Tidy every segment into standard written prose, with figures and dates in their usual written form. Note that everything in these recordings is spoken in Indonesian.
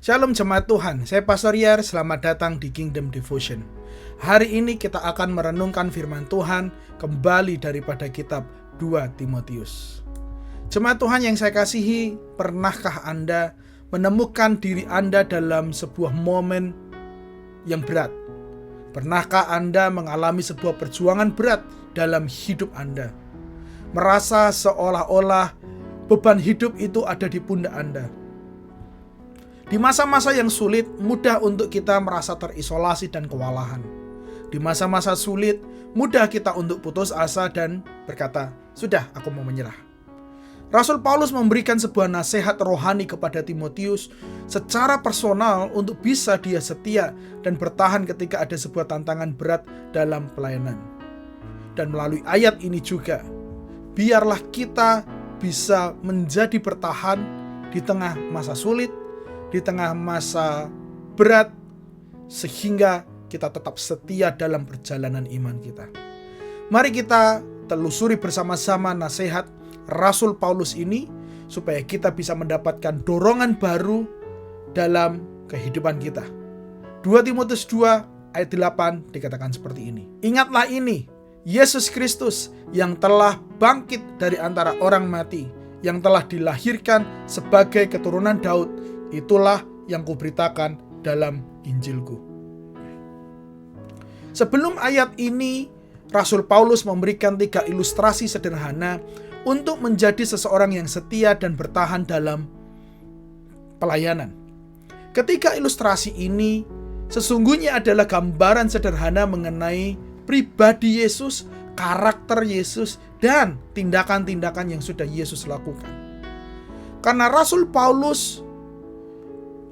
Shalom jemaat Tuhan, saya Pastor Yar, selamat datang di Kingdom Devotion. Hari ini kita akan merenungkan firman Tuhan kembali daripada kitab 2 Timotius. Jemaat Tuhan yang saya kasihi, pernahkah Anda menemukan diri Anda dalam sebuah momen yang berat? Pernahkah Anda mengalami sebuah perjuangan berat dalam hidup Anda? Merasa seolah-olah beban hidup itu ada di pundak Anda. Di masa-masa yang sulit, mudah untuk kita merasa terisolasi dan kewalahan. Di masa-masa sulit, mudah kita untuk putus asa dan berkata, "Sudah, aku mau menyerah." Rasul Paulus memberikan sebuah nasihat rohani kepada Timotius secara personal untuk bisa dia setia dan bertahan ketika ada sebuah tantangan berat dalam pelayanan. Dan melalui ayat ini juga, biarlah kita bisa menjadi bertahan di tengah masa sulit, di tengah masa berat, sehingga kita tetap setia dalam perjalanan iman kita. Mari kita telusuri bersama-sama nasihat Rasul Paulus ini, supaya kita bisa mendapatkan dorongan baru dalam kehidupan kita. 2 Timotius 2 ayat 8 dikatakan seperti ini. Ingatlah ini, Yesus Kristus yang telah bangkit dari antara orang mati, yang telah dilahirkan sebagai keturunan Daud, itulah yang kuberitakan dalam Injilku. Sebelum ayat ini, Rasul Paulus memberikan 3 ilustrasi sederhana untuk menjadi seseorang yang setia dan bertahan dalam pelayanan. Ketiga ilustrasi ini sesungguhnya adalah gambaran sederhana mengenai pribadi Yesus, karakter Yesus, dan tindakan-tindakan yang sudah Yesus lakukan. Karena Rasul Paulus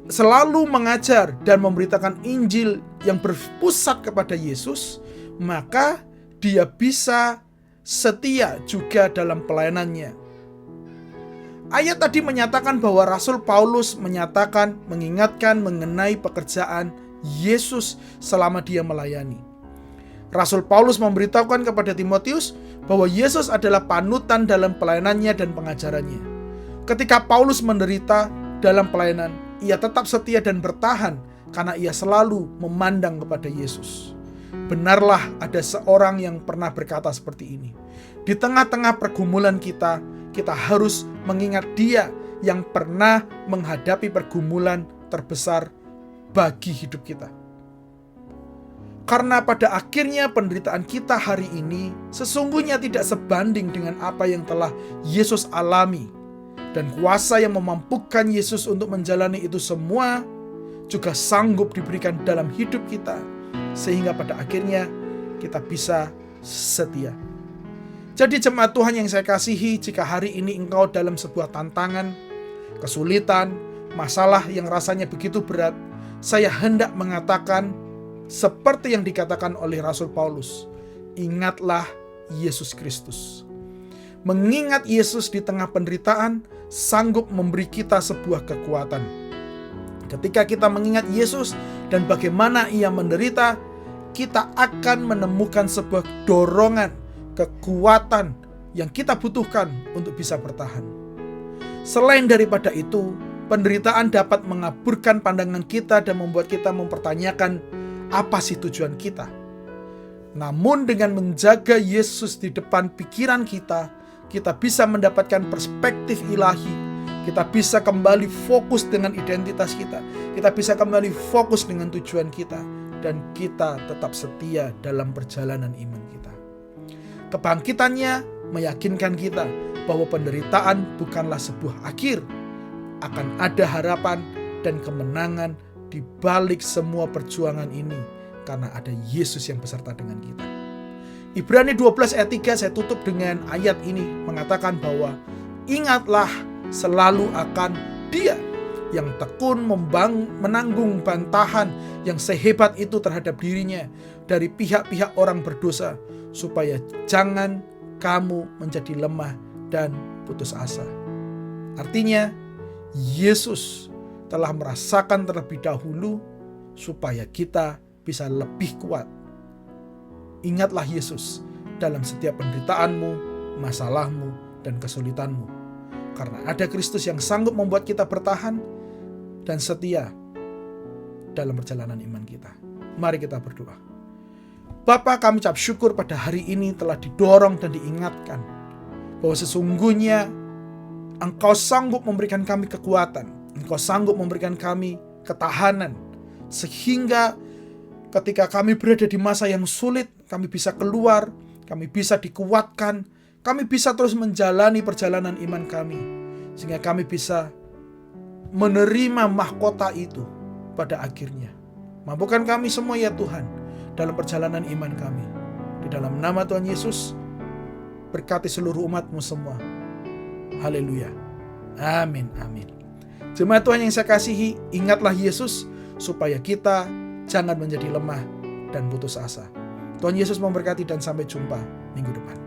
selalu mengajar dan memberitakan Injil yang berpusat kepada Yesus, maka dia bisa setia juga dalam pelayanannya. Ayat tadi menyatakan bahwa Rasul Paulus mengingatkan mengenai pekerjaan Yesus selama dia melayani. Rasul Paulus memberitahukan kepada Timotius bahwa Yesus adalah panutan dalam pelayanannya dan pengajarannya. Ketika Paulus menderita dalam pelayanan, ia tetap setia dan bertahan karena ia selalu memandang kepada Yesus. Benarlah ada seorang yang pernah berkata seperti ini. Di tengah-tengah pergumulan kita harus mengingat Dia yang pernah menghadapi pergumulan terbesar bagi hidup kita. Karena pada akhirnya penderitaan kita hari ini sesungguhnya tidak sebanding dengan apa yang telah Yesus alami. Dan kuasa yang memampukan Yesus untuk menjalani itu semua juga sanggup diberikan dalam hidup kita, sehingga pada akhirnya kita bisa setia. Jadi jemaat Tuhan yang saya kasihi, jika hari ini engkau dalam sebuah tantangan, kesulitan, masalah yang rasanya begitu berat, saya hendak mengatakan seperti yang dikatakan oleh Rasul Paulus, ingatlah Yesus Kristus. Mengingat Yesus di tengah penderitaan sanggup memberi kita sebuah kekuatan. Ketika kita mengingat Yesus dan bagaimana Ia menderita, kita akan menemukan sebuah dorongan, kekuatan yang kita butuhkan untuk bisa bertahan. Selain daripada itu, penderitaan dapat mengaburkan pandangan kita dan membuat kita mempertanyakan apa sih tujuan kita. Namun dengan menjaga Yesus di depan pikiran kita bisa mendapatkan perspektif ilahi. Kita bisa kembali fokus dengan identitas kita. Kita bisa kembali fokus dengan tujuan kita. Dan kita tetap setia dalam perjalanan iman kita. Kebangkitannya meyakinkan kita bahwa penderitaan bukanlah sebuah akhir. Akan ada harapan dan kemenangan di balik semua perjuangan ini. Karena ada Yesus yang beserta dengan kita. Ibrani 12 ayat 3 saya tutup dengan ayat ini mengatakan bahwa ingatlah selalu akan Dia yang tekun menanggung bantahan yang sehebat itu terhadap dirinya dari pihak-pihak orang berdosa, supaya jangan kamu menjadi lemah dan putus asa. Artinya Yesus telah merasakan terlebih dahulu supaya kita bisa lebih kuat. Ingatlah Yesus dalam setiap penderitaanmu, masalahmu, dan kesulitanmu. Karena ada Kristus yang sanggup membuat kita bertahan dan setia dalam perjalanan iman kita. Mari kita berdoa. Bapa, kami ucap syukur pada hari ini telah didorong dan diingatkan bahwa sesungguhnya Engkau sanggup memberikan kami kekuatan, Engkau sanggup memberikan kami ketahanan, sehingga ketika kami berada di masa yang sulit, kami bisa keluar, kami bisa dikuatkan, kami bisa terus menjalani perjalanan iman kami, sehingga kami bisa menerima mahkota itu pada akhirnya. Mampukan kami semua ya Tuhan, dalam perjalanan iman kami. Di dalam nama Tuhan Yesus, berkati seluruh umat-Mu semua. Haleluya. Amin, amin. Jemaat Tuhan yang saya kasihi, ingatlah Yesus supaya kita jangan menjadi lemah dan putus asa. Tuhan Yesus memberkati dan sampai jumpa minggu depan.